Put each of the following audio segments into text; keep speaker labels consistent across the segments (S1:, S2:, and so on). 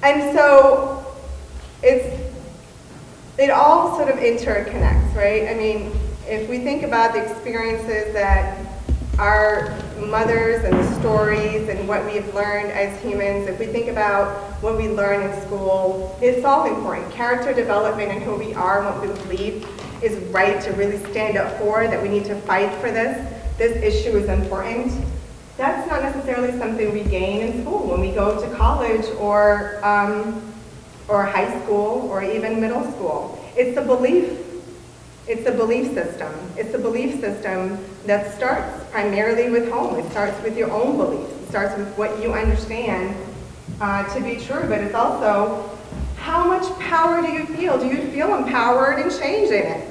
S1: And so it all sort of interconnects, right? I mean, if we think about the experiences that our mothers and the stories and what we've learned as humans, if we think about what we learn in school, it's all important. Character development and who we are and what we believe is right to really stand up for, that we need to fight for this. This issue is important. That's not necessarily something we gain in school when we go to college or high school or even middle school. It's a belief. It's a belief system. It's a belief system that starts primarily with home. It starts with your own beliefs. It starts with what you understand to be true, but it's also how much power do you feel? Do you feel empowered in changing it?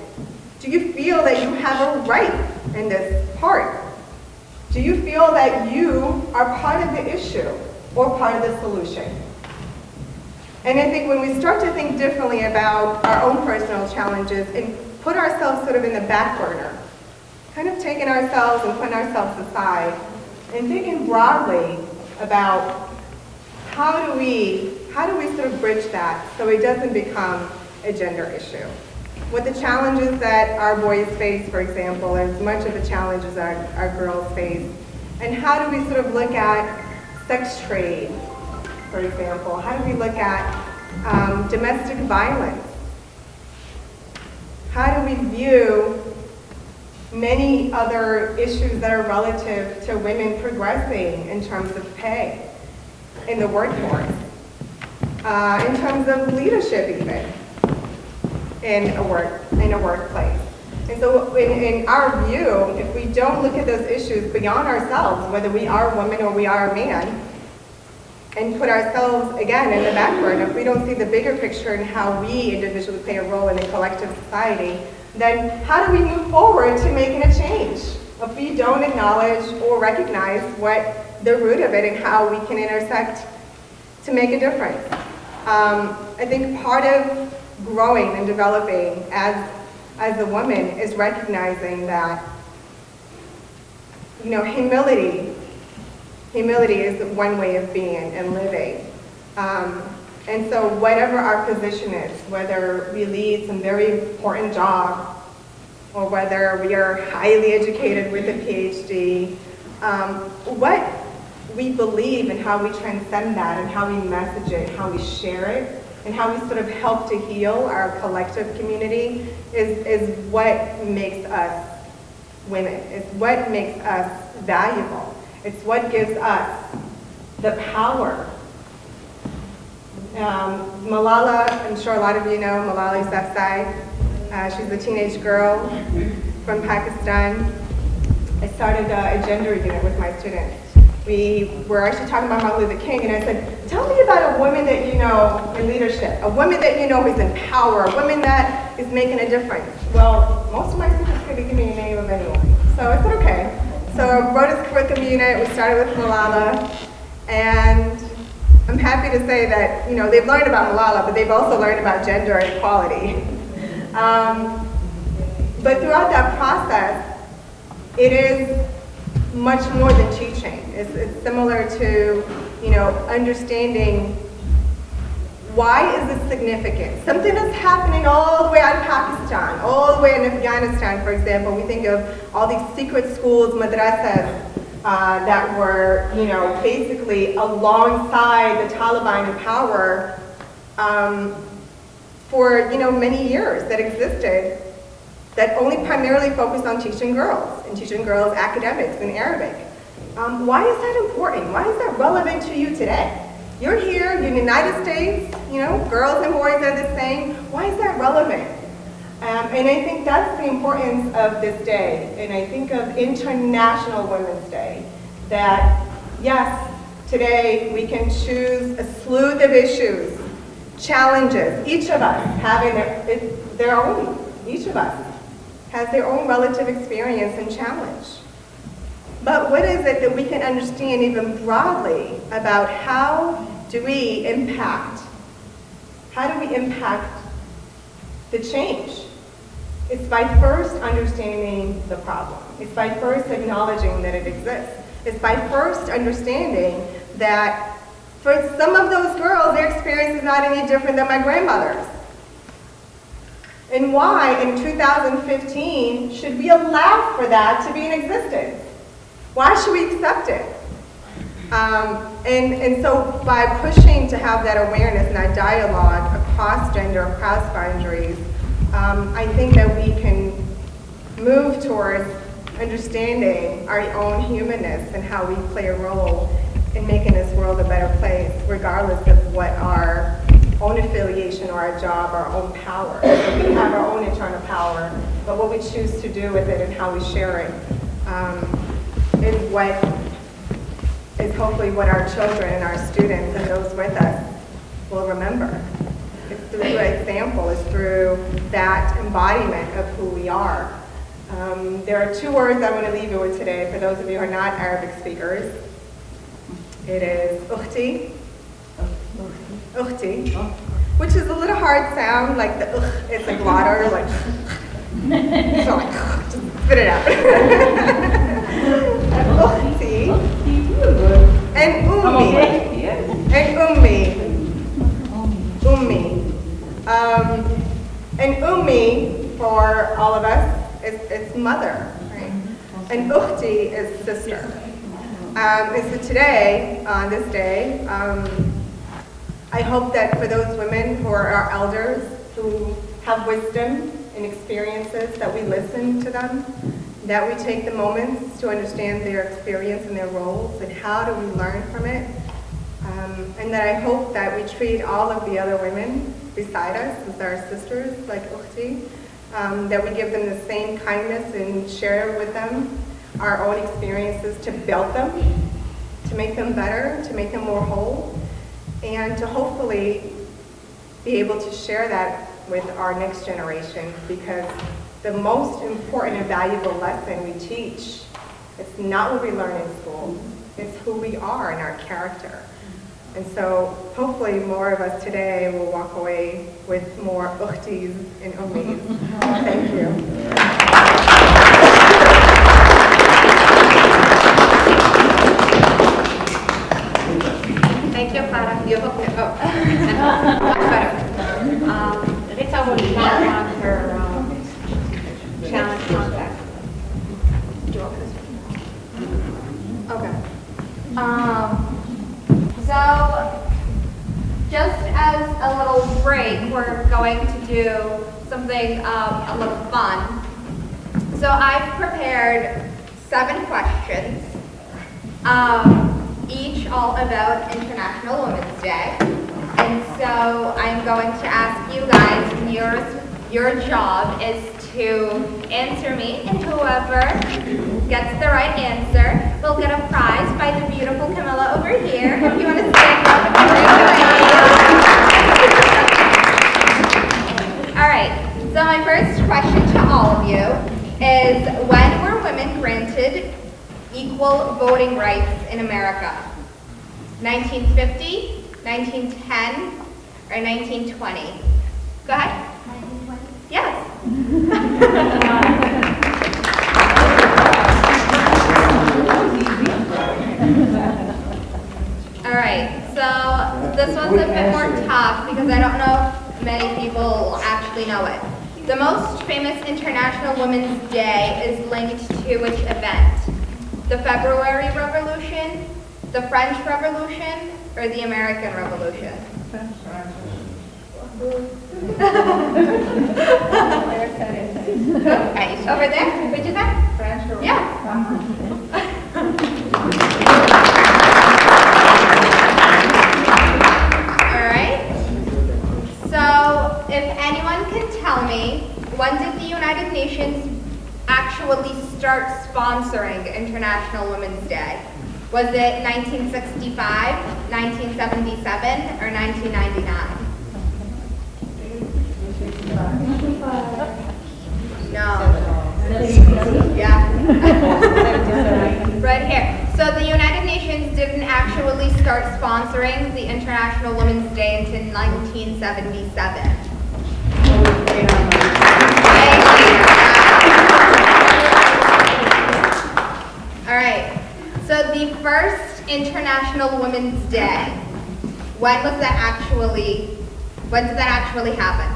S1: Do you feel that you have a right in this part? Do you feel that you are part of the issue or part of the solution? And I think when we start to think differently about our own personal challenges and put ourselves sort of in the back burner, kind of taking ourselves and putting ourselves aside, and thinking broadly about how do we sort of bridge that so it doesn't become a gender issue. What the challenges that our boys face, for example, are as much of a challenge as our girls face. And how do we sort of look at sex trade, for example? How do we look at domestic violence? How do we view many other issues that are relative to women progressing in terms of pay in the workforce, in terms of leadership even in a workplace? And so in our view, if we don't look at those issues beyond ourselves, whether we are a woman or we are a man, and put ourselves, again, in the back burner, if we don't see the bigger picture and how we individually play a role in a collective society, then how do we move forward to making a change if we don't acknowledge or recognize what the root of it and how we can intersect to make a difference? I think part of growing and developing as a woman is recognizing that, humility is one way of being and living. And so whatever our position is, whether we lead some very important job or whether we are highly educated with a PhD, what we believe and how we transcend that and how we message it, how we share it, and how we sort of help to heal our collective community is what makes us women. It's what makes us valuable. It's what gives us the power. Malala, I'm sure a lot of you know Malala Yousafzai. She's a teenage girl from Pakistan. I started a gender unit with my students. We were actually talking about Martin Luther King, and I said, tell me about a woman that you know in leadership, a woman that you know who's in power, a woman that is making a difference. Well, most of my students couldn't give me a name of anyone. So I said, okay. So I wrote a curriculum unit. We started with Malala, and I'm happy to say that they've learned about Malala, but they've also learned about gender equality. But throughout that process, it is much more than teaching. It's similar to understanding why is this significant? Something that's happening all the way out of Pakistan, all the way in Afghanistan, for example. We think of all these secret schools, madrasas, that were, basically alongside the Taliban in power for, many years that existed, that only primarily focused on teaching girls and teaching girls academics and Arabic. Why is that important? Why is that relevant to you today? You're here, you're in the United States, girls and boys are the same. Why is that relevant? And I think that's the importance of this day. And I think of International Women's Day, that yes, today we can choose a slew of issues, challenges, each of us having their own, each of us has their own relative experience and challenge. But what is it that we can understand even broadly about how do we impact the change? It's by first understanding the problem. It's by first acknowledging that it exists. It's by first understanding that for some of those girls, their experience not any different than my grandmother's? And why, in 2015, should we allow for that to be in existence? Why should we accept it? And so by pushing to have that awareness and that dialogue across gender, across boundaries, I think that we can move towards understanding our own humanness and how we play a role in making this world a better place, regardless of what our own affiliation or our job, our own power. So we have our own internal power, but what we choose to do with it and how we share it is what is hopefully what our children and our students and those with us will remember. It's through the example, it's through that embodiment of who we are. There are two words I want to leave you with today for those of you who are not Arabic speakers. It is ukhti, which is a little hard sound, like the it's like water, like, so like, just spit it out. Ukhti, and ummi. And ummi, for all of us, it's mother, right? And ukhti is sister. And so today, on this day, I hope that for those women who are our elders, who have wisdom and experiences, that we listen to them, that we take the moments to understand their experience and their roles, and how do we learn from it. And that I hope that we treat all of the other women beside us as our sisters, like ukhti, that we give them the same kindness and share with them our own experiences to build them, to make them better, to make them more whole, and to hopefully be able to share that with our next generation, because the most important and valuable lesson we teach, it's not what we learn in school, it's who we are and our character. And so hopefully more of us today will walk away with more ukhtis and ummis. Thank you.
S2: Thank you, Farah. You hope much better. Rita will not want her challenge contact. Do you want this? Okay. So, just as a little break, we're going to do something a little fun. So I've prepared 7 questions. Each all about International Women's Day. And so I'm going to ask you guys, your job is to answer me, and whoever gets the right answer will get a prize by the beautiful Camilla over here. If you want to stand up. All right, so my first question to all of you is, when were women granted equal voting rights in America? 1950, 1910, or 1920? Go ahead. 1920? Yes. All right, so this one's a bit more tough because I don't know if many people actually know it. The most famous International Women's Day is linked to which event? The February Revolution, the French Revolution, or the American Revolution? Okay, over there, what'd you say? French Revolution. Yeah. All right. So, if anyone can tell me, when did the United Nations actually start sponsoring International Women's Day? Was it 1965, 1977, or 1999? No. Yeah. Right here. So the United Nations didn't actually start sponsoring the International Women's Day until 1977. All right. So the first International Women's Day When did that actually happen?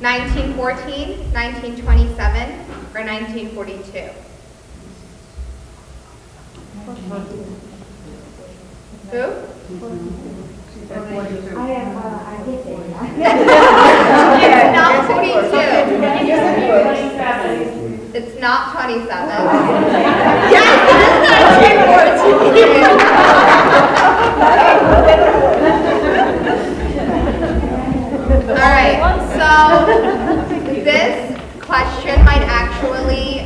S2: 1914, 1927, or 1942? Who? It's not 42. It's not 27. Yes, it is 1942. All right, so this question might actually,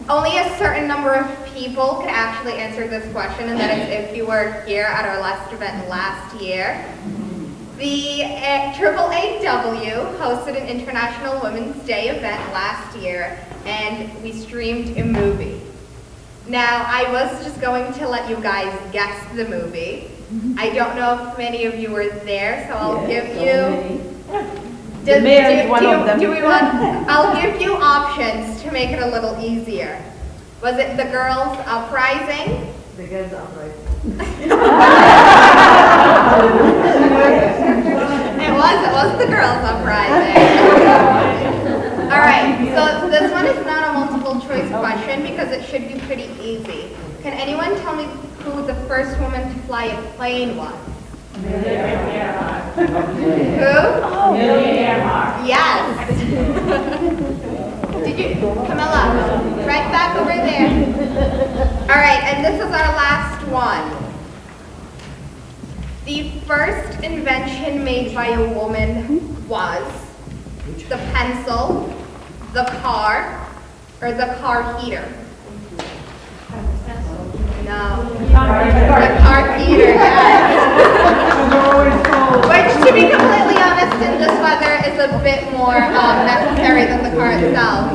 S2: only a certain number of people could actually answer this question, and that is if you were here at our last event last year. The AAAW hosted an International Women's Day event last year, and we streamed a movie. Now, I was just going to let you guys guess the movie. I don't know if many of you were there, so I'll give you...
S3: The mayor is one of them.
S2: I'll give you options to make it a little easier. Was it The Girls Uprising?
S3: The Girls Uprising.
S2: It was The Girls Uprising. All right, so this one is not a multiple choice question because it should be pretty easy. Can anyone tell me who the first woman to fly a plane was? Who? Yes. Did you, Camilla? Right back over there. All right, and this is our last one. The first invention made by a woman was the pencil, the car, or the car heater. No. The car heater, yes. Which, to be completely honest, in this weather is a bit more necessary than the car itself.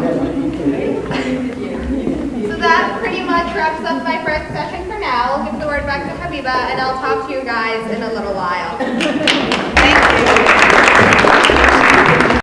S2: So that pretty much wraps up my first session for now. I'll give the word back to Habiba, and I'll talk to you guys in a little while.